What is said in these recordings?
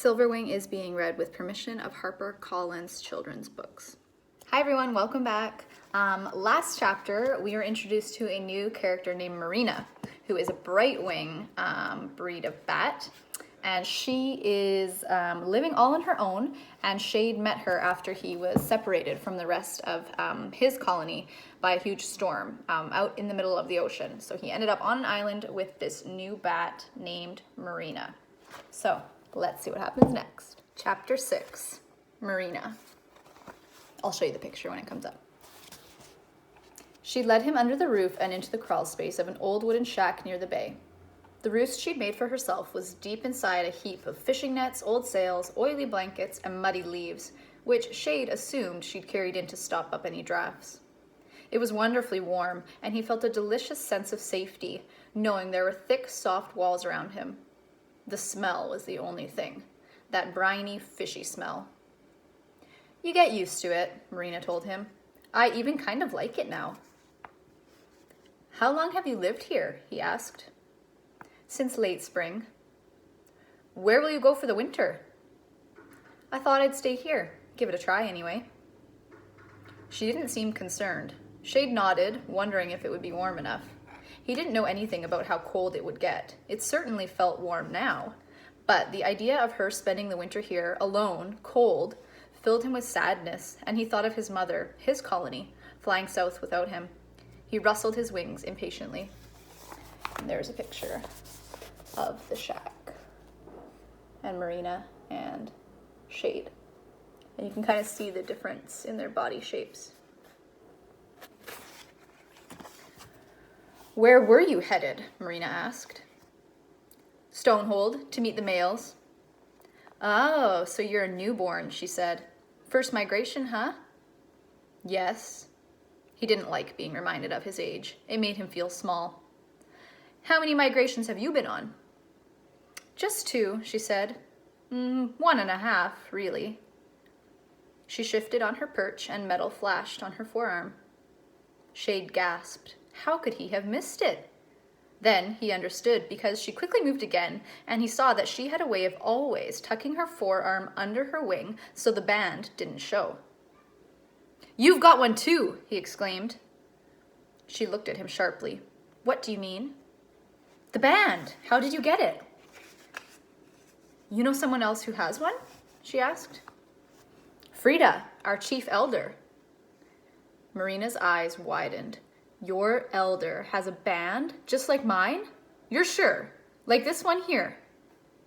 Silverwing is being read with permission of HarperCollins Children's Books. Hi everyone, welcome back. Last chapter, we were introduced to a new character named Marina, who is a Brightwing breed of bat. And she is living all on her own, and Shade met her after he was separated from the rest of his colony by a huge storm out in the middle of the ocean. So he ended up on an island with this new bat named Marina. So let's see what happens next. Chapter 6, Marina. I'll show you the picture when it comes up. She led him under the roof and into the crawl space of an old wooden shack near the bay. The roost she'd made for herself was deep inside a heap of fishing nets, old sails, oily blankets, and muddy leaves, which Shade assumed she'd carried in to stop up any drafts. It was wonderfully warm, and he felt a delicious sense of safety, knowing there were thick, soft walls around him. The smell was the only thing, that briny, fishy smell. "You get used to it," Marina told him. "I even kind of like it now." "How long have you lived here?" he asked. "Since late spring." "Where will you go for the winter?" "I thought I'd stay here, give it a try anyway." She didn't seem concerned. Shade nodded, wondering if it would be warm enough. He didn't know anything about how cold it would get. It certainly felt warm now, but the idea of her spending the winter here, alone, cold, filled him with sadness, and he thought of his mother, his colony, flying south without him. He rustled his wings impatiently. And there's a picture of the shack, and Marina and Shade. And you can kind of see the difference in their body shapes. "Where were you headed?" Marina asked. "Stonehold, to meet the males." "Oh, so you're a newborn," she said. "First migration, huh?" "Yes." He didn't like being reminded of his age. It made him feel small. "How many migrations have you been on?" "Just 2, she said. 1.5, really." She shifted on her perch and metal flashed on her forearm. Shade gasped. How could he have missed it? Then he understood, because she quickly moved again, and he saw that she had a way of always tucking her forearm under her wing so the band didn't show. "You've got one too," he exclaimed. She looked at him sharply. "What do you mean?" "The band. How did you get it?" "You know someone else who has one?" she asked. "Frida, our chief elder." Marina's eyes widened. "Your elder has a band just like mine? You're sure? Like this one here?"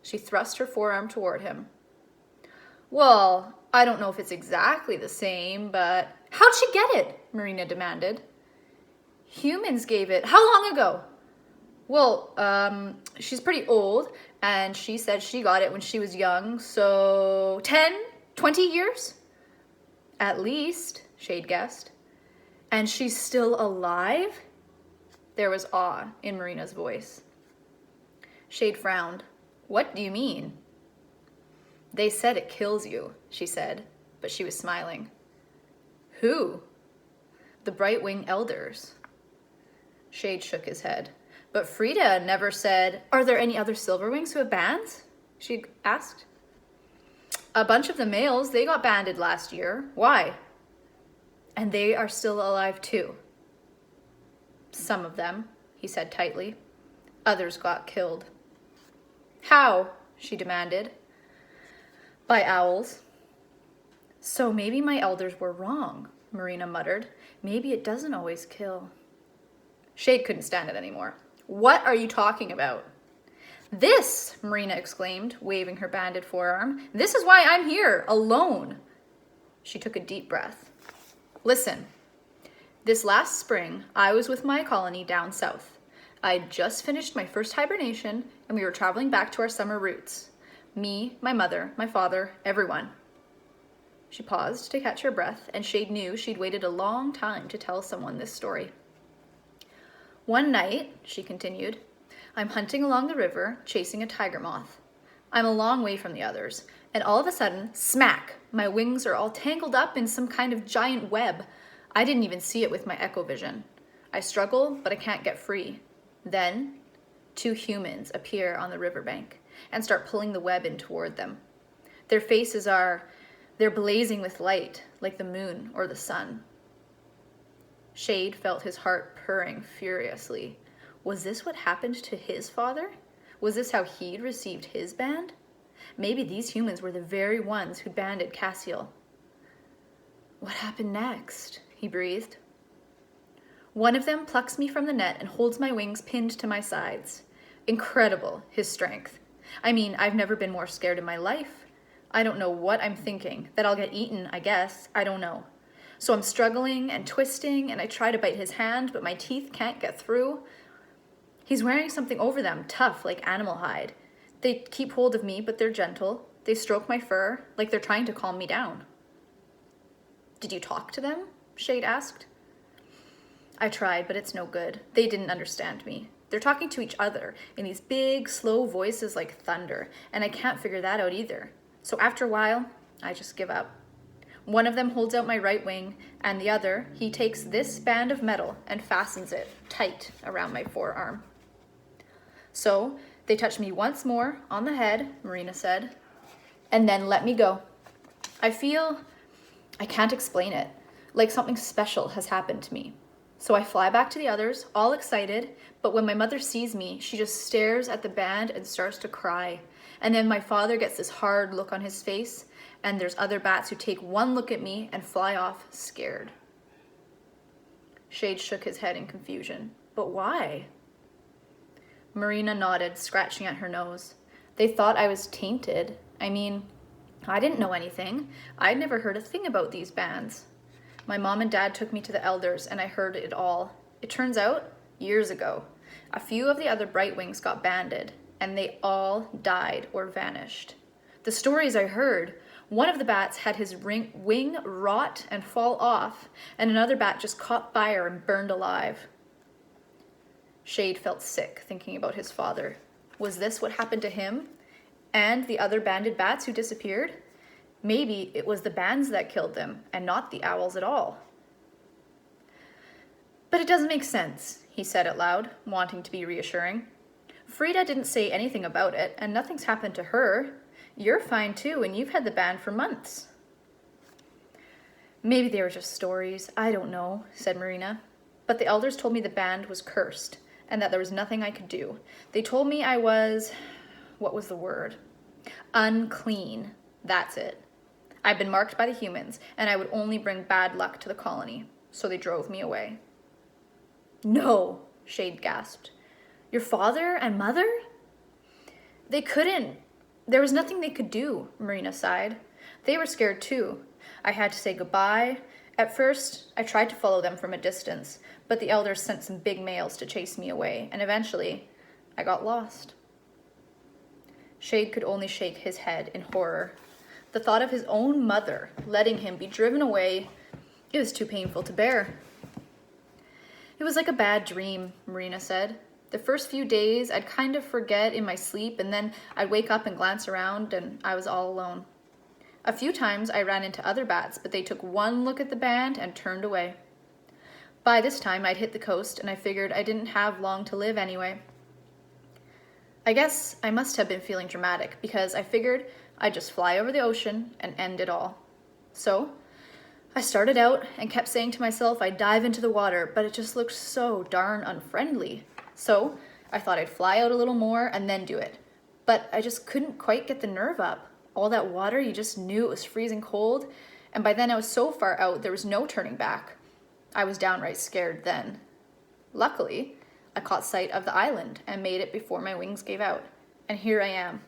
She thrust her forearm toward him. "Well, I don't know if it's exactly the same, but..." "How'd she get it?" Marina demanded. "Humans gave it. How long ago?" "Well, she's pretty old, and she said she got it when she was young, so 10, 20 years? "At least," Shade guessed. "And she's still alive?" There was awe in Marina's voice. Shade frowned. "What do you mean?" "They said it kills you," she said, but she was smiling. "Who?" "The Brightwing elders." Shade shook his head. "But Frida never said..." "Are there any other Silverwings who have bands?" she asked. "A bunch of the males, they got banded last year. Why?" "And they are still alive too." "Some of them," he said tightly. "Others got killed." "How?" she demanded. "By owls." "So maybe my elders were wrong," Marina muttered. "Maybe it doesn't always kill." Shade couldn't stand it anymore. "What are you talking about?" "This," Marina exclaimed, waving her banded forearm. "This is why I'm here, alone." She took a deep breath. "Listen, this last spring, I was with my colony down south. I'd just finished my first hibernation, and we were traveling back to our summer roots. Me, my mother, my father, everyone." She paused to catch her breath, and Shade knew she'd waited a long time to tell someone this story. "One night," she continued, "I'm hunting along the river, chasing a tiger moth. I'm a long way from the others, and all of a sudden, smack! My wings are all tangled up in some kind of giant web. I didn't even see it with my echovision. I struggle, but I can't get free. Then, 2 humans appear on the riverbank and start pulling the web in toward them. Their faces they're blazing with light, like the moon or the sun. Shade felt his heart purring furiously. Was this what happened to his father? Was this how he'd received his band? Maybe these humans were the very ones who'd banded Cassiel. What happened next? He breathed. One of them plucks me from the net and holds my wings pinned to my sides. Incredible, his strength. I mean, I've never been more scared in my life. I don't know what I'm thinking. That I'll get eaten, I guess. I don't know. So I'm struggling and twisting, and I try to bite his hand, but my teeth can't get through. He's wearing something over them, tough, like animal hide. They keep hold of me, but they're gentle. They stroke my fur, like they're trying to calm me down. Did you talk to them? Shade asked. I tried, but it's no good. They didn't understand me. They're talking to each other in these big, slow voices like thunder, and I can't figure that out either. So after a while, I just give up. One of them holds out my right wing, and the other, he takes this band of metal and fastens it tight around my forearm. So they touch me once more on the head, Marina said, and then let me go. I can't explain it, like something special has happened to me. So I fly back to the others, all excited, but when my mother sees me, she just stares at the band and starts to cry. And then my father gets this hard look on his face, and there's other bats who take one look at me and fly off scared. Shade shook his head in confusion. But why? Marina nodded, scratching at her nose. They thought I was tainted. I mean, I didn't know anything. I'd never heard a thing about these bands. My mom and dad took me to the elders, and I heard it all. It turns out, years ago, a few of the other Brightwings got banded, and they all died or vanished. The stories I heard, one of the bats had his wing rot and fall off, and another bat just caught fire and burned alive. Shade felt sick thinking about his father. Was this what happened to him? And the other banded bats who disappeared? Maybe it was the bands that killed them, and not the owls at all. But it doesn't make sense, he said out loud, wanting to be reassuring. Frida didn't say anything about it, and nothing's happened to her. You're fine too, and you've had the band for months. Maybe they were just stories, I don't know, said Marina. But the elders told me the band was cursed, and that there was nothing I could do. They told me I was, what was the word? Unclean. That's it. I'd been marked by the humans, and I would only bring bad luck to the colony, so they drove me away. No, Shade gasped. Your father and mother? They couldn't. There was nothing they could do, Marina sighed. They were scared too. I had to say goodbye. At first, I tried to follow them from a distance, but the elders sent some big males to chase me away, and eventually, I got lost. Shade could only shake his head in horror. The thought of his own mother letting him be driven away, it was too painful to bear. It was like a bad dream, Marina said. The first few days, I'd kind of forget in my sleep, and then I'd wake up and glance around, and I was all alone. A few times I ran into other bats, but they took one look at the band and turned away. By this time, I'd hit the coast, and I figured I didn't have long to live anyway. I guess I must have been feeling dramatic, because I figured I'd just fly over the ocean and end it all. So I started out and kept saying to myself I'd dive into the water, but it just looked so darn unfriendly. So I thought I'd fly out a little more and then do it. But I just couldn't quite get the nerve up. All that water, you just knew it was freezing cold, and by then I was so far out there was no turning back. I was downright scared then. Luckily, I caught sight of the island and made it before my wings gave out. And here I am.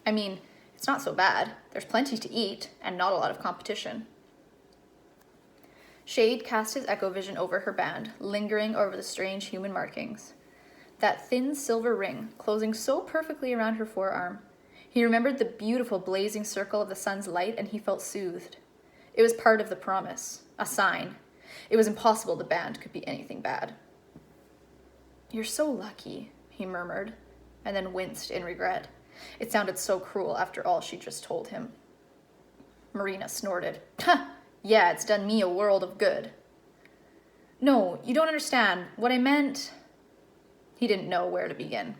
I mean, it's not so bad. There's plenty to eat and not a lot of competition. Shade cast his echo vision over her band, lingering over the strange human markings. That thin silver ring, closing so perfectly around her forearm. He remembered the beautiful blazing circle of the sun's light, and he felt soothed. It was part of the promise, a sign. It was impossible the band could be anything bad. You're so lucky, he murmured, and then winced in regret. It sounded so cruel after all she'd just told him. Marina snorted. "Huh, yeah, it's done me a world of good." "No, you don't understand. What I meant..." He didn't know where to begin.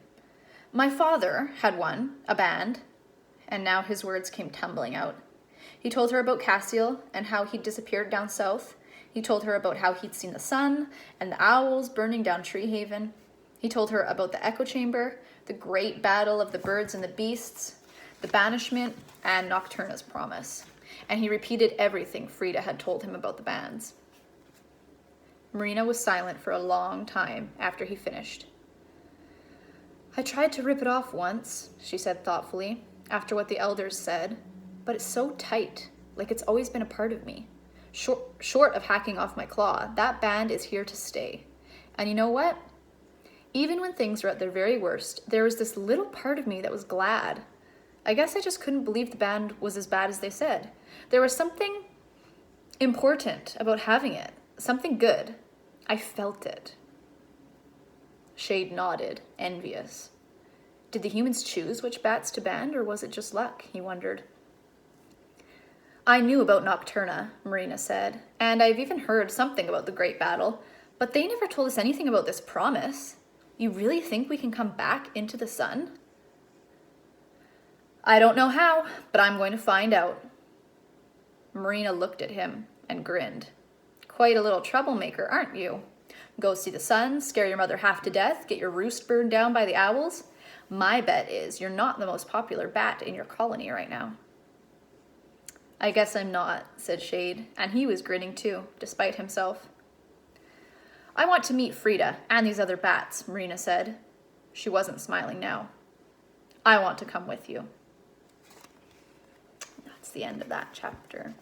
"My father had one, a band, and now his words came tumbling out. He told her about Cassiel and how he'd disappeared down south. He told her about how he'd seen the sun and the owls burning down Treehaven. He told her about the echo chamber, the great battle of the birds and the beasts, the banishment, and Nocturna's promise. And he repeated everything Frida had told him about the bands. Marina was silent for a long time after he finished. I tried to rip it off once, she said thoughtfully, after what the elders said, but it's so tight, like it's always been a part of me. Short of hacking off my claw, that band is here to stay. And you know what? Even when things were at their very worst, there was this little part of me that was glad. I guess I just couldn't believe the band was as bad as they said. There was something important about having it, something good. I felt it. Shade nodded, envious. Did the humans choose which bats to ban, or was it just luck? He wondered. I knew about Nocturna, Marina said, and I've even heard something about the Great Battle, but they never told us anything about this promise. You really think we can come back into the sun? I don't know how, but I'm going to find out. Marina looked at him and grinned. Quite a little troublemaker, aren't you? Go see the sun, scare your mother half to death, get your roost burned down by the owls? My bet is you're not the most popular bat in your colony right now. I guess I'm not, said Shade, and he was grinning too, despite himself. I want to meet Frida and these other bats, Marina said. She wasn't smiling now. I want to come with you. That's the end of that chapter.